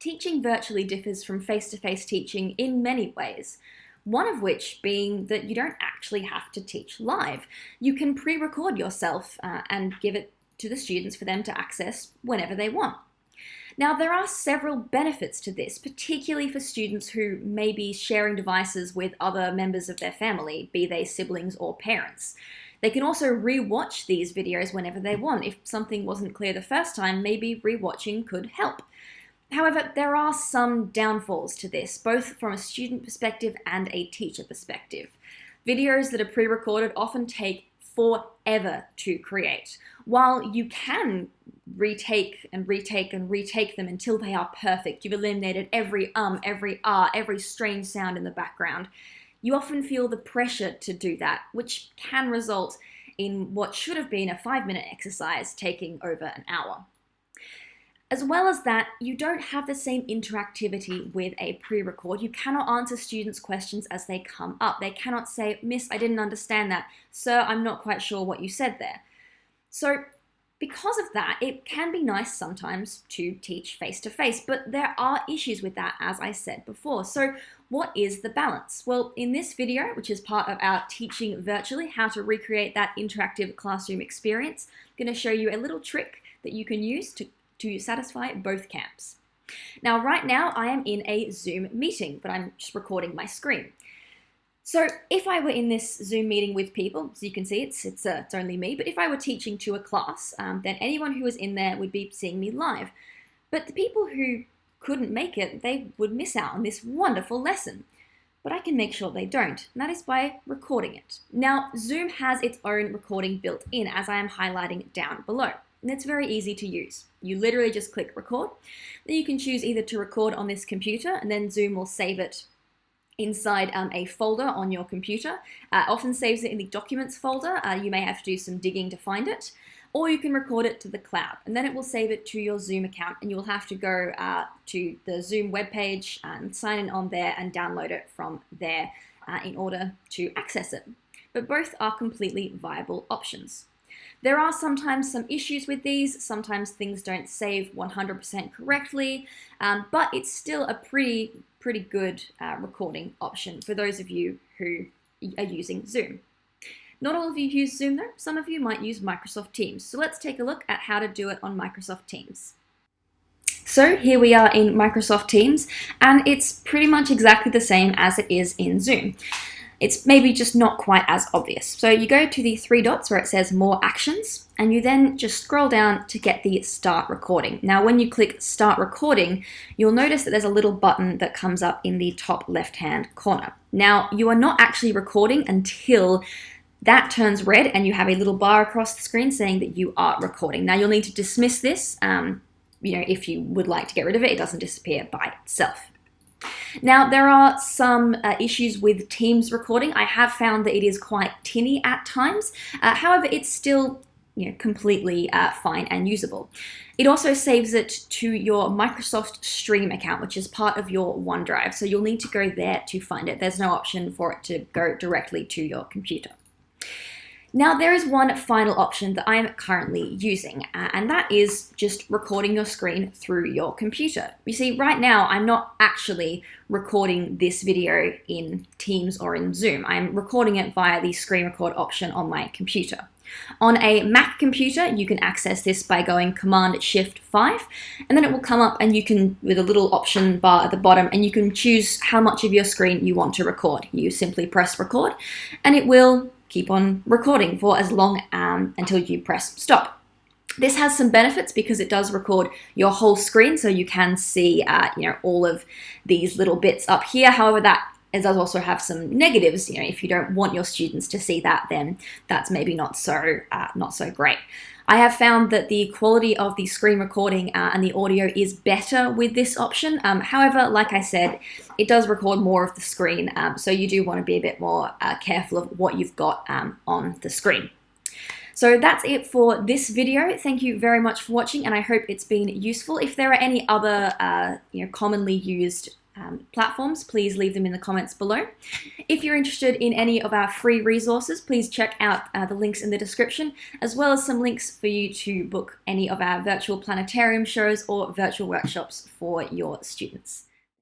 Teaching virtually differs from face-to-face teaching in many ways. One of which being that you don't actually have to teach live. You can pre-record yourself and give it to the students for them to access whenever they want. Now, there are several benefits to this, particularly for students who may be sharing devices with other members of their family, be they siblings or parents. They can also re-watch these videos whenever they want. If something wasn't clear the first time, maybe re-watching could help. However, there are some downfalls to this, both from a student perspective and a teacher perspective. Videos that are pre-recorded often take forever to create. While you can retake and retake and retake them until they are perfect, you've eliminated every every every strange sound in the background, you often feel the pressure to do that, which can result in what should have been a 5-minute exercise taking over an hour. As well as that, you don't have the same interactivity with a pre-record. You cannot answer students' questions as they come up. They cannot say, "Miss, I didn't understand that. Sir, I'm not quite sure what you said there." So because of that, it can be nice sometimes to teach face-to-face, but there are issues with that, as I said before. So what is the balance? Well, in this video, which is part of our Teaching Virtually, how to recreate that interactive classroom experience, I'm going to show you a little trick that you can use to satisfy both camps. Now, right now, I am in a Zoom meeting, but I'm just recording my screen. So if I were in this Zoom meeting with people, so you can see it's only me, but if I were teaching to a class, then anyone who was in there would be seeing me live. But the people who couldn't make it, they would miss out on this wonderful lesson. But I can make sure they don't, and that is by recording it. Now, Zoom has its own recording built in, as I am highlighting down below. And it's very easy to use. You literally just click record. Then you can choose either to record on this computer, and then Zoom will save it inside a folder on your computer. Often saves it in the documents folder. You may have to do some digging to find it. Or you can record it to the cloud, and then it will save it to your Zoom account, and you'll have to go to the Zoom webpage and sign in on there and download it from there in order to access it. But both are completely viable options. There are sometimes some issues with these. Sometimes things don't save 100% correctly, but it's still a pretty good recording option for those of you who are using Zoom. Not all of you use Zoom though. Some of you might use Microsoft Teams. So let's take a look at how to do it on Microsoft Teams. So here we are in Microsoft Teams, and it's pretty much exactly the same as it is in Zoom. It's maybe just not quite as obvious. So you go to the 3 dots where it says More Actions, and you then just scroll down to get the Start Recording. Now, when you click Start Recording, you'll notice that there's a little button that comes up in the top left-hand corner. Now, you are not actually recording until that turns red and you have a little bar across the screen saying that you are recording. Now, you'll need to dismiss this, if you would like to get rid of it. It doesn't disappear by itself. Now, there are some issues with Teams recording. I have found that it is quite tinny at times. However, it's still completely fine and usable. It also saves it to your Microsoft Stream account, which is part of your OneDrive. So you'll need to go there to find it. There's no option for it to go directly to your computer. Now, there is one final option that I'm currently using, and that is just recording your screen through your computer. You see, right now, I'm not actually recording this video in Teams or in Zoom. I'm recording it via the screen record option on my computer. On a Mac computer, you can access this by going Command-Shift-5, and then it will come up and you can, with a little option bar at the bottom, and you can choose how much of your screen you want to record. You simply press record, and it will keep on recording for as long until you press stop. This has some benefits because it does record your whole screen, so you can see all of these little bits up here. However, it does also have some negatives. If you don't want your students to see that, then that's maybe not so great. I have found that the quality of the screen recording and the audio is better with this option. However, like I said, it does record more of the screen, so you do want to be a bit more careful of what you've got on the screen. So that's it for this video. Thank you very much for watching, and I hope it's been useful. If there are any other commonly used platforms, please leave them in the comments below. If you're interested in any of our free resources, please check out the links in the description, as well as some links for you to book any of our virtual planetarium shows or virtual workshops for your students.